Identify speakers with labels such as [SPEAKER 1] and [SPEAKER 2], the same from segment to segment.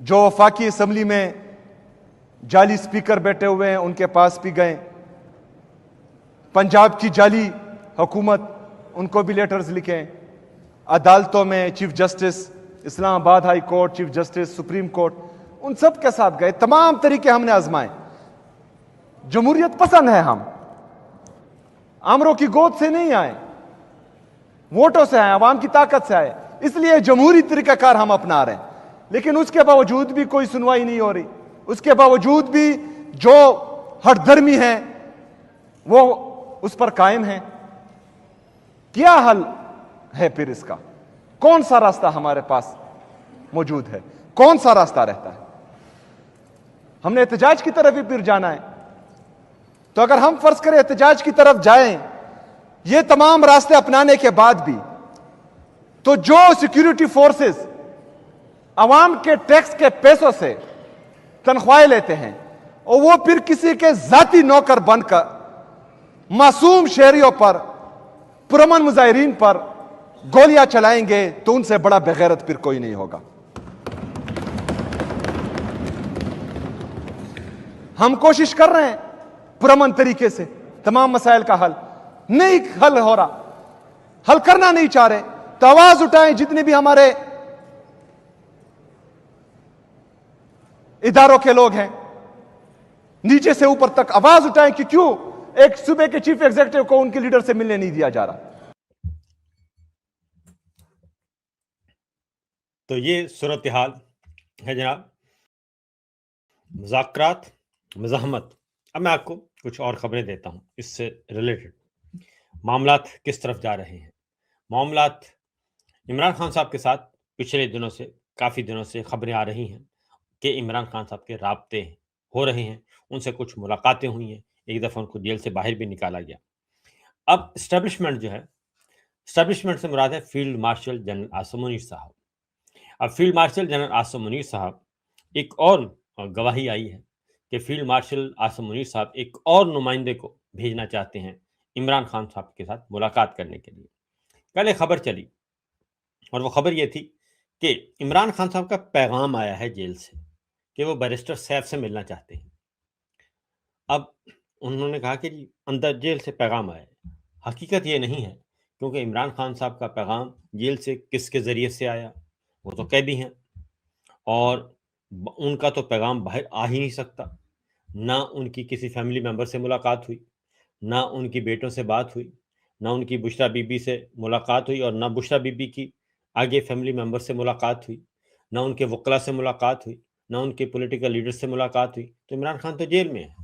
[SPEAKER 1] جو وفاقی اسمبلی میں جعلی سپیکر بیٹھے ہوئے ہیں ان کے پاس بھی گئے, پنجاب کی جعلی حکومت ان کو بھی لیٹرز لکھیں, عدالتوں میں chief justice Islamabad high court, chief justice supreme court, ان سب کے ساتھ گئے, تمام طریقے ہم نے آزمائے. جمہوریت پسند ہے, ہم آمروں کی گود سے نہیں آئے, ووٹوں سے آئے, عوام کی طاقت سے آئے, اس لیے جمہوری طریقہ کار ہم اپنا رہے ہیں. لیکن اس کے باوجود بھی کوئی سنوائی نہیں ہو رہی, اس کے باوجود بھی جو ہٹ دھرمی ہیں وہ اس پر قائم ہیں. کیا حل ہے پھر اس کا؟ کون سا راستہ ہمارے پاس موجود ہے؟ کون سا راستہ رہتا ہے؟ ہم نے احتجاج کی طرف ہی پھر جانا ہے. تو اگر ہم فرض کریں احتجاج کی طرف جائیں یہ تمام راستے اپنانے کے بعد بھی, تو جو سیکیورٹی فورسز عوام کے ٹیکس کے پیسوں سے تنخواہیں لیتے ہیں اور وہ پھر کسی کے ذاتی نوکر بن کر معصوم شہریوں پر, پرامن مظاہرین پر گولیاں چلائیں گے, تو ان سے بڑا بغیرت پھر کوئی نہیں ہوگا. ہم کوشش کر رہے ہیں پرامن طریقے سے تمام مسائل کا حل, نہیں حل ہو رہا, حل کرنا نہیں چاہ رہے, تو آواز اٹھائیں جتنے بھی ہمارے اداروں کے لوگ ہیں, نیچے سے اوپر تک آواز اٹھائیں کہ کیوں ایک صوبے کے چیف ایگزیکٹو کو ان کے لیڈر سے ملنے نہیں دیا جا رہا.
[SPEAKER 2] تو یہ صورتحال ہے جناب, مذاکرات, مزاحمت. اب میں آپ کو کچھ اور خبریں دیتا ہوں اس سے ریلیٹڈ. معاملات کس طرف جا رہے ہیں؟ معاملات عمران خان صاحب کے ساتھ پچھلے دنوں سے, کافی دنوں سے خبریں آ رہی ہیں کہ عمران خان صاحب کے رابطے ہو رہے ہیں, ان سے کچھ ملاقاتیں ہوئی ہیں, ایک دفعہ ان کو جیل سے باہر بھی نکالا گیا. اب اسٹیبلشمنٹ جو ہے, اسٹیبلشمنٹ سے مراد ہے field marshal general Asim Munir صاحب. اب field marshal general Asim Munir صاحب, ایک اور گواہی آئی ہے کہ فیلڈ مارشل عاصم منیر صاحب ایک اور نمائندے کو بھیجنا چاہتے ہیں عمران خان صاحب کے ساتھ ملاقات کرنے کے لیے. کل ایک خبر چلی اور وہ خبر یہ تھی کہ عمران خان صاحب کا پیغام آیا ہے جیل سے کہ وہ بیرسٹر سیف سے ملنا چاہتے ہیں. اب انہوں نے کہا کہ جی اندر جیل سے پیغام آیا ہے. حقیقت یہ نہیں ہے, کیونکہ عمران خان صاحب کا پیغام جیل سے کس کے ذریعے سے آیا؟ وہ تو قیدی ہیں اور ان کا تو پیغام باہر آ ہی نہیں سکتا. نہ ان کی کسی فیملی ممبر سے ملاقات ہوئی, نہ ان کی بیٹوں سے بات ہوئی, نہ ان کی بشرا بی بی سے ملاقات ہوئی, اور نہ بشرا بی بی کی آگے فیملی ممبر سے ملاقات ہوئی, نہ ان کے وکلا سے ملاقات ہوئی, نہ ان کے پولیٹیکل لیڈر سے ملاقات ہوئی. تو عمران خان تو جیل میں ہے,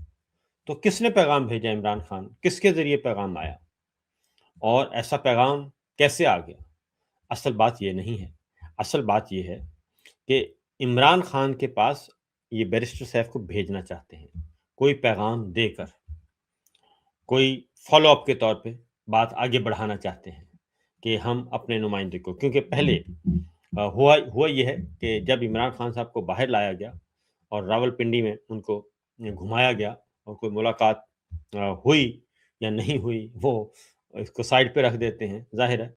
[SPEAKER 2] تو کس نے پیغام بھیجا عمران خان, کس کے ذریعے پیغام آیا, اور ایسا پیغام کیسے آ گیا؟ اصل بات یہ نہیں ہے. اصل بات یہ ہے کہ عمران خان کے پاس یہ بیرسٹر سیف کو بھیجنا چاہتے ہیں, کوئی پیغام دے کر, کوئی فالو اپ کے طور پہ بات آگے بڑھانا چاہتے ہیں کہ ہم اپنے نمائندے کو, کیونکہ پہلے ہوا یہ ہے کہ جب عمران خان صاحب کو باہر لایا گیا اور راول پنڈی میں ان کو گھمایا گیا اور کوئی ملاقات ہوئی یا نہیں ہوئی وہ اس کو سائڈ پہ رکھ دیتے ہیں. ظاہر ہے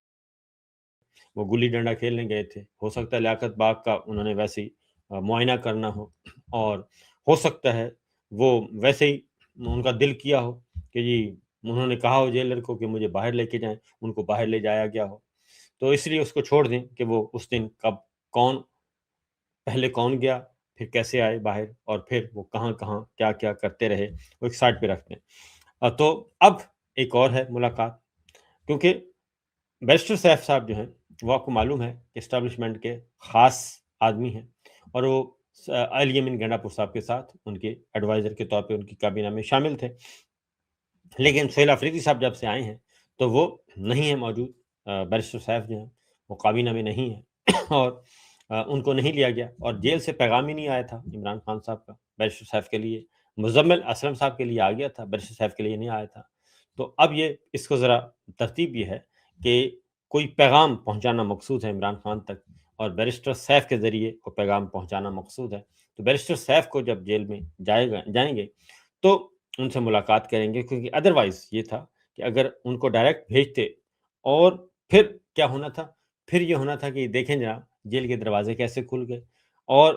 [SPEAKER 2] وہ گلی ڈنڈا کھیلنے گئے تھے, ہو سکتا ہے لیاقت باغ کا انہوں نے ویسے ہی معائنہ کرنا ہو, اور ہو سکتا ہے وہ ویسے ہی ان کا دل کیا ہو کہ جی انہوں نے کہا ہو جیلر کو کہ مجھے باہر لے کے جائیں, ان کو باہر لے جایا گیا ہو, تو اس لیے اس کو چھوڑ دیں کہ وہ اس دن کب پہلے کون گیا, پھر کیسے آئے باہر, اور پھر وہ کہاں کہاں کیا کیا کرتے رہے, وہ ایک سائڈ پہ رکھتے ہیں. تو اب ایک اور ہے ملاقات, کیونکہ بیرسٹر سیف صاحب جو ہیں وہ آپ کو معلوم ہے کہ اسٹیبلشمنٹ کے خاص آدمی ہیں, اور وہ علی یمین گنڈا پور صاحب کے ساتھ ان کے ایڈوائزر کے طور پہ ان کی کابینہ میں شامل تھے. لیکن سہیل آفریدی صاحب جب سے آئے ہیں تو وہ نہیں ہے موجود, بیرسٹر سیف جو ہیں وہ کابینہ میں نہیں ہے, اور ان کو نہیں لیا گیا, اور جیل سے پیغام ہی نہیں آیا تھا عمران خان صاحب کا بیرسٹر سیف کے لیے. مزمل اسلم صاحب کے لیے آ گیا تھا, بیرسٹر سیف کے لیے نہیں آیا تھا. تو اب یہ اس کو ذرا ترتیب یہ ہے کہ کوئی پیغام پہنچانا مقصود ہے عمران خان تک, اور بیرسٹر سیف کے ذریعے وہ پیغام پہنچانا مقصود ہے. تو بیرسٹر سیف کو جب جیل میں جائیں گے تو ان سے ملاقات کریں گے, کیونکہ ادروائز یہ تھا کہ اگر ان کو ڈائریکٹ بھیجتے اور پھر کیا ہونا تھا, پھر یہ ہونا تھا کہ دیکھیں جناب جیل کے دروازے کیسے کھل گئے, اور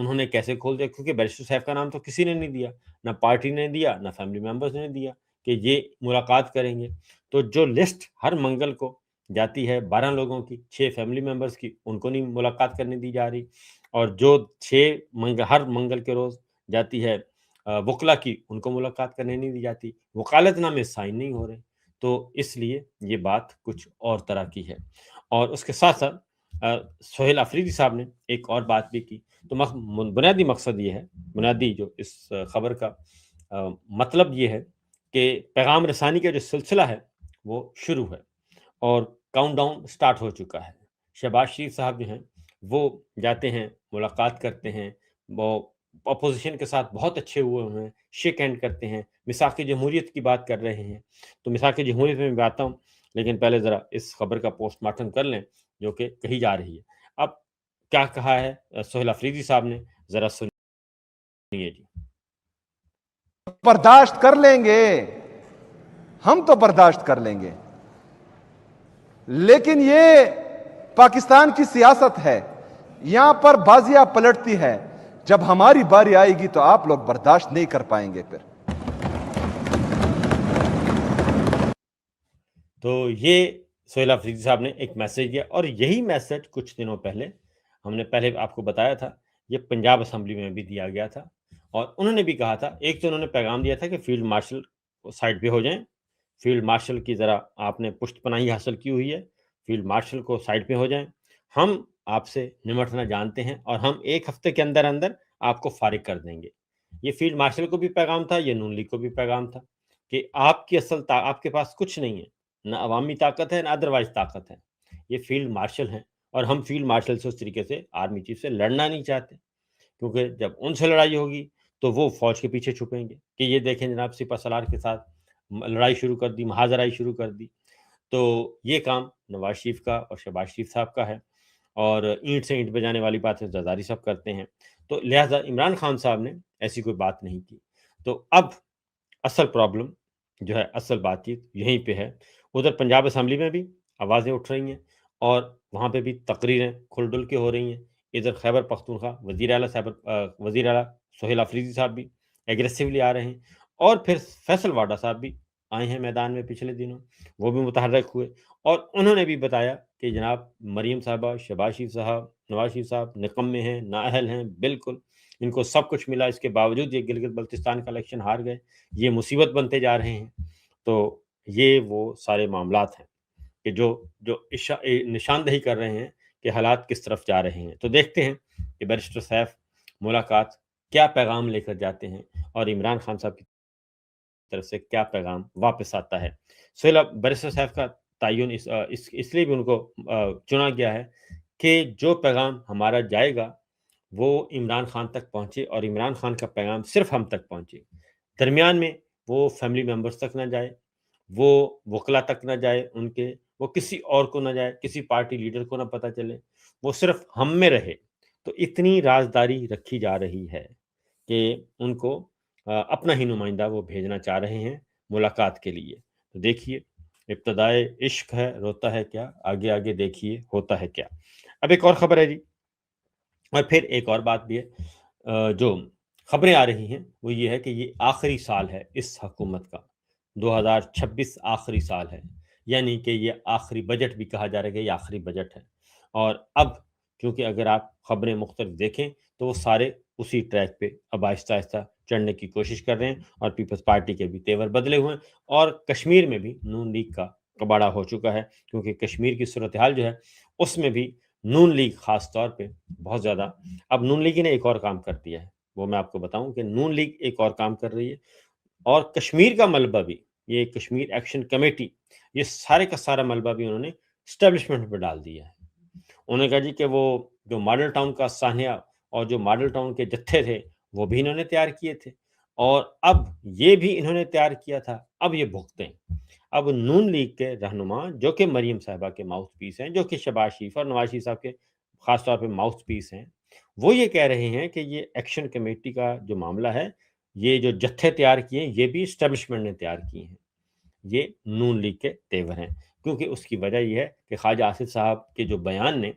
[SPEAKER 2] انہوں نے کیسے کھول دیا؟ کیونکہ بیرسٹر صاحب کا نام تو کسی نے نہیں دیا، نہ پارٹی نے دیا، نہ فیملی ممبرز نے دیا کہ یہ ملاقات کریں گے۔ تو جو لسٹ ہر منگل کو جاتی ہے 12 لوگوں کی، 6 فیملی ممبرز کی، ان کو نہیں ملاقات کرنے دی جا رہی، اور جو 6 ہر منگل کے روز جاتی ہے وکلا کی، ان کو ملاقات کرنے نہیں دی جاتی، وکالت نامے سائن نہیں ہو رہے۔ تو اس لیے یہ بات کچھ اور طرح کی ہے۔ اور اس کے ساتھ ساتھ سہیل آفریدی صاحب نے ایک اور بات بھی کی۔ تو بنیادی مقصد یہ ہے، بنیادی جو اس خبر کا مطلب یہ ہے کہ پیغام رسانی کا جو سلسلہ ہے وہ شروع ہے اور کاؤنٹ ڈاؤن سٹارٹ ہو چکا ہے۔ شہباز شریف صاحب جو ہیں وہ جاتے ہیں، ملاقات کرتے ہیں، وہ اپوزیشن کے ساتھ بہت اچھے ہوئے ہیں، شیک ہینڈ کرتے ہیں، میثاق جمہوریت کی بات کر رہے ہیں۔ تو میثاق جمہوریت میں بھی آتا ہوں، لیکن پہلے ذرا اس خبر کا پوسٹ مارٹم کر لیں جو کہ کہی جا رہی ہے۔ اب کیا کہا ہے سہیل آفریدی صاحب نے، ذرا سنیے جی۔
[SPEAKER 1] برداشت کر لیں گے، ہم تو برداشت کر لیں گے، لیکن یہ پاکستان کی سیاست ہے، یہاں پر بازیاں پلٹتی ہے۔ جب ہماری باری آئے گی تو آپ لوگ برداشت نہیں کر پائیں گے۔ پھر
[SPEAKER 2] تو یہ سہیل آفریدی صاحب نے ایک میسج دیا، اور یہی میسج کچھ دنوں پہلے ہم نے پہلے آپ کو بتایا تھا، یہ پنجاب اسمبلی میں بھی دیا گیا تھا، اور انہوں نے بھی کہا تھا، ایک تو انہوں نے پیغام دیا تھا کہ فیلڈ مارشل سائڈ پہ ہو جائیں، فیلڈ مارشل کی ذرا آپ نے پشت پناہی حاصل کی ہوئی ہے، فیلڈ مارشل کو سائڈ پہ ہو جائیں، ہم آپ سے نمٹنا جانتے ہیں، اور ہم ایک ہفتے کے اندر اندر آپ کو فارغ کر دیں گے۔ یہ فیلڈ مارشل کو بھی پیغام تھا، یہ نون لیگ کو بھی پیغام تھا کہ آپ کی آپ کے پاس کچھ نہیں ہے، نہ عوامی طاقت ہے، نہ ادروائز طاقت ہے، یہ فیلڈ مارشل ہیں، اور ہم فیلڈ مارشل سے اس طریقے سے آرمی چیف سے لڑنا نہیں چاہتے، کیونکہ جب ان سے لڑائی ہوگی تو وہ فوج کے پیچھے چھپیں گے کہ یہ دیکھیں جناب سپہ سالار کے ساتھ لڑائی شروع کر دی، محاذرائی شروع کر دی۔ تو یہ کام نواز شریف کا اور شہباز شریف صاحب کا ہے، اور اینٹ سے اینٹ بجانے والی باتیں زرداری صاحب کرتے ہیں، تو لہٰذا عمران خان صاحب نے ایسی کوئی بات نہیں کی۔ تو اب اصل پرابلم جو ہے، اصل بات چیت یہیں پہ ہے۔ ادھر پنجاب اسمبلی میں بھی آوازیں اٹھ رہی ہیں، اور وہاں پہ بھی تقریریں کھل ڈل کے ہو رہی ہیں۔ ادھر خیبر پختونخوا وزیر اعلیٰ سہیل آفریدی صاحب بھی ایگریسولی آ رہے ہیں، اور پھر فیصل واڈا صاحب بھی آئے ہیں میدان میں پچھلے دنوں، وہ بھی متحرک ہوئے، اور انہوں نے بھی بتایا کہ جناب مریم صاحبہ، شہباز شریف صاحب، نواز شریف صاحب نکمے ہیں، نااہل ہیں، بالکل ان کو سب کچھ ملا، اس کے باوجود یہ گلگت بلتستان کا الیکشن ہار گئے، یہ مصیبت بنتے جا رہے ہیں۔ تو یہ وہ سارے معاملات ہیں کہ جو نشاندہی کر رہے ہیں کہ حالات کس طرف جا رہے ہیں۔ تو دیکھتے ہیں کہ بیرسٹر سیف ملاقات کیا پیغام لے کر جاتے ہیں، اور عمران خان صاحب کی طرف سے کیا پیغام واپس آتا ہے۔ سہیل بیرسٹر صاحب کا تعین اس لیے بھی ان کو چنا گیا ہے کہ جو پیغام ہمارا جائے گا وہ عمران خان تک پہنچے، اور عمران خان کا پیغام صرف ہم تک پہنچے، درمیان میں وہ فیملی ممبرز تک نہ جائے، وہ وکلا تک نہ جائے ان کے، وہ کسی اور کو نہ جائے، کسی پارٹی لیڈر کو نہ پتہ چلے، وہ صرف ہم میں رہے۔ تو اتنی رازداری رکھی جا رہی ہے کہ ان کو اپنا ہی نمائندہ وہ بھیجنا چاہ رہے ہیں ملاقات کے لیے۔ تو دیکھیے، ابتدائے عشق ہے روتا ہے کیا، آگے آگے دیکھیے ہوتا ہے کیا۔ اب ایک اور خبر ہے جی، اور پھر ایک اور بات بھی ہے، جو خبریں آ رہی ہیں وہ یہ ہے کہ یہ آخری سال ہے اس حکومت کا، 2026 آخری سال ہے، یعنی کہ یہ آخری بجٹ بھی کہا جا رہا ہے کہ یہ آخری بجٹ ہے۔ اور اب کیونکہ اگر آپ خبریں مختلف دیکھیں تو وہ سارے اسی ٹریک پہ اب آہستہ آہستہ چڑھنے کی کوشش کر رہے ہیں، اور پیپلز پارٹی کے بھی تیور بدلے ہوئے ہیں، اور کشمیر میں بھی نون لیگ کا کباڑہ ہو چکا ہے، کیونکہ کشمیر کی صورتحال جو ہے اس میں بھی نون لیگ خاص طور پہ بہت زیادہ، اب نون لیگ نے ایک اور کام کر دیا ہے، وہ میں آپ کو بتاؤں کہ نون لیگ ایک اور کام کر رہی ہے، اور کشمیر کا ملبہ بھی، یہ کشمیر ایکشن کمیٹی، یہ سارے کا سارا ملبہ بھی انہوں نے اسٹیبلشمنٹ پہ ڈال دیا ہے۔ انہوں نے کہا جی کہ وہ جو ماڈل ٹاؤن کا سانحہ اور جو ماڈل ٹاؤن کے جتھے تھے وہ بھی انہوں نے تیار کیے تھے، اور اب یہ بھی انہوں نے تیار کیا تھا، اب یہ بھگتیں۔ اب نون لیگ کے رہنما جو کہ مریم صاحبہ کے ماؤتھ پیس ہیں، جو کہ شہباز شریف اور نواز شریف صاحب کے خاص طور پہ ماؤتھ پیس ہیں، وہ یہ کہہ رہے ہیں کہ یہ ایکشن کمیٹی کا جو معاملہ ہے، یہ جو جتھے تیار کیے ہیں یہ بھی اسٹیبلشمنٹ نے تیار کیے ہیں، یہ نون لیگ کے تیور ہیں، کیونکہ اس کی وجہ یہ ہے کہ خواجہ آصف صاحب کے جو بیان نے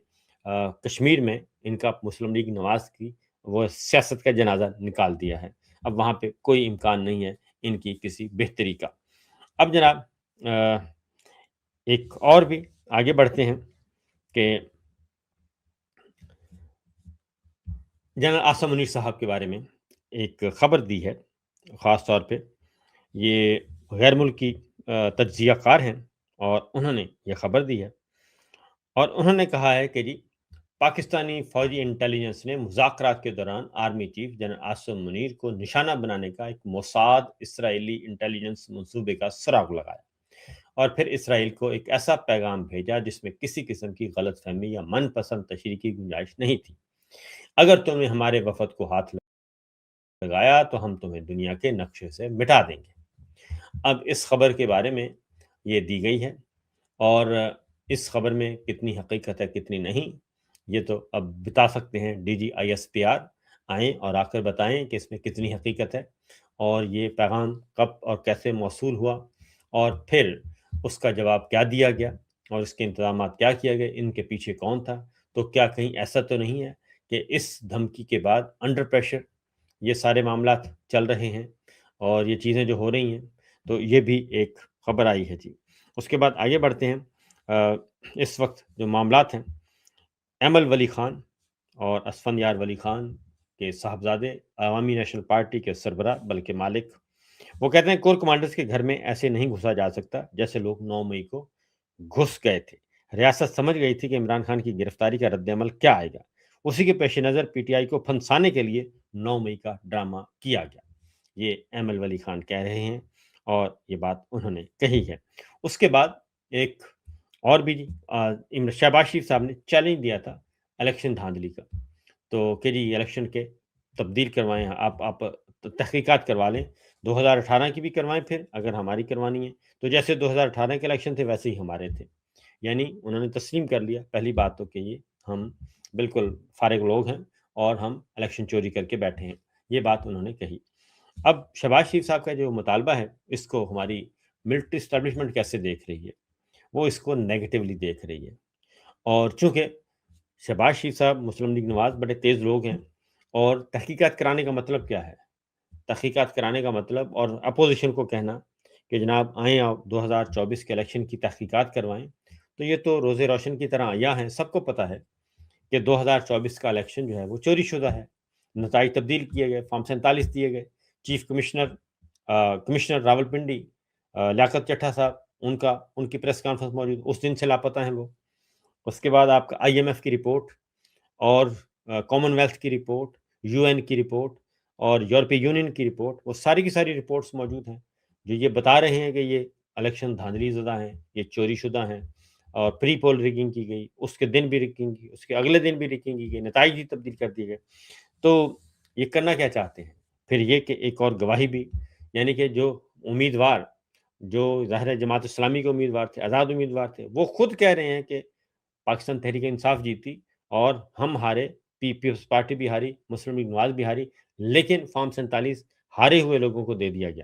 [SPEAKER 2] کشمیر میں ان کا مسلم لیگ نواز کی وہ سیاست کا جنازہ نکال دیا ہے۔ اب وہاں پہ کوئی امکان نہیں ہے ان کی کسی بہتری کا۔ اب جناب ایک اور بھی آگے بڑھتے ہیں کہ جنرل عاصم منیر صاحب کے بارے میں ایک خبر دی ہے، خاص طور پہ یہ غیر ملکی تجزیہ کار ہیں اور انہوں نے یہ خبر دی ہے اور انہوں نے کہا ہے کہ جی پاکستانی فوجی انٹیلیجنس نے مذاکرات کے دوران army chief general Asim Munir کو نشانہ بنانے کا ایک موساد اسرائیلی انٹیلیجنس منصوبے کا سراغ لگایا اور پھر اسرائیل کو ایک ایسا پیغام بھیجا جس میں کسی قسم کی غلط فہمی یا من پسند تشریح کی گنجائش نہیں تھی۔ اگر تم نے ہمارے وفد کو ہاتھ لگایا تو ہم تمہیں دنیا کے نقشے سے مٹا دیں گے۔ اب اس خبر کے بارے میں یہ دی گئی ہے اور اس خبر میں کتنی حقیقت ہے کتنی نہیں یہ تو اب بتا سکتے ہیں D G I S P R آئیں اور آ کر بتائیں کہ اس میں کتنی حقیقت ہے اور یہ پیغام کب اور کیسے موصول ہوا اور پھر اس کا جواب کیا دیا گیا اور اس کے انتظامات کیا کیا گئے، ان کے پیچھے کون تھا، تو کیا کہیں ایسا تو نہیں ہے کہ اس دھمکی کے بعد انڈر پریشر یہ سارے معاملات چل رہے ہیں اور یہ چیزیں جو ہو رہی ہیں، تو یہ بھی ایک خبر آئی ہے جی۔ اس کے بعد آگے بڑھتے ہیں۔ اس وقت جو معاملات ہیں، ایمل ولی خان اور اسفندیار ولی خان کے صاحبزادے عوامی نیشنل پارٹی کے سربراہ بلکہ مالک، وہ کہتے ہیں کور کمانڈرز کے گھر میں ایسے نہیں گھسا جا سکتا جیسے لوگ 9 مئی کو گھس گئے تھے۔ ریاست سمجھ گئی تھی کہ عمران خان کی گرفتاری کا رد عمل کیا آئے گا، اسی کے پیش نظر پی ٹی آئی کو پھنسانے کے لیے 9 مئی کا ڈرامہ کیا گیا، یہ ایمل ولی خان کہہ رہے ہیں اور یہ بات انہوں نے کہی ہے۔ اس کے بعد ایک اور بھی شہباز شریف صاحب نے چیلنج دیا تھا الیکشن دھاندلی کا، تو کہ جی الیکشن کے تبدیل کروائیں، آپ تحقیقات کروا لیں، 2018 کی بھی کروائیں، پھر اگر ہماری کروانی ہے تو جیسے 2018 کے الیکشن تھے ویسے ہی ہمارے تھے۔ یعنی انہوں نے تسلیم کر لیا پہلی بات تو کہ یہ ہم بالکل فارغ لوگ ہیں اور ہم الیکشن چوری کر کے بیٹھے ہیں، یہ بات انہوں نے کہی۔ اب شہباز شریف صاحب کا جو مطالبہ ہے اس کو ہماری ملٹری اسٹیبلشمنٹ کیسے دیکھ رہی ہے، وہ اس کو نیگیٹولی دیکھ رہی ہے، اور چونکہ شہباز شریف صاحب مسلم لیگ نواز بڑے تیز لوگ ہیں اور تحقیقات کرانے کا مطلب کیا ہے، تحقیقات کرانے کا مطلب اور اپوزیشن کو کہنا کہ جناب آئیں آپ 2024 کے الیکشن کی تحقیقات کروائیں، تو یہ تو روز روشن کی طرح آیا ہیں، سب کو پتہ ہے کہ 2024 کا الیکشن جو ہے وہ چوری شدہ ہے، نتائج تبدیل کیے گئے، فارم 47 دیے گئے، چیف کمشنر راولپنڈی لیاقت چٹھا صاحب ان کی پریس کانفرنس موجود، اس دن سے لاپتہ ہیں وہ۔ اس کے بعد آپ کا آئی ایم ایف کی رپورٹ اور کامن ویلتھ کی رپورٹ، یو این کی رپورٹ اور یورپی یونین کی رپورٹ، وہ ساری کی ساری رپورٹس موجود ہیں جو یہ بتا رہے ہیں کہ یہ الیکشن دھاندلی زدہ ہیں، یہ چوری شدہ ہیں اور پری پول ریگنگ کی گئی، اس کے دن بھی ریگنگ کی، اس کے اگلے دن بھی ریگنگ کی گئی، نتائج بھی تبدیل کر دیے گئے۔ تو یہ کرنا کیا چاہتے ہیں؟ پھر یہ کہ ایک اور گواہی بھی، یعنی کہ جو امیدوار جو ظاہر جماعت اسلامی کے امیدوار تھے، آزاد امیدوار تھے، وہ خود کہہ رہے ہیں کہ پاکستان تحریک انصاف جیتی اور ہم ہارے، پیپلز پارٹی بھی ہاری، مسلم لیگ نواز بھی ہاری، لیکن فارم 47 ہارے ہوئے لوگوں کو دے دیا گیا۔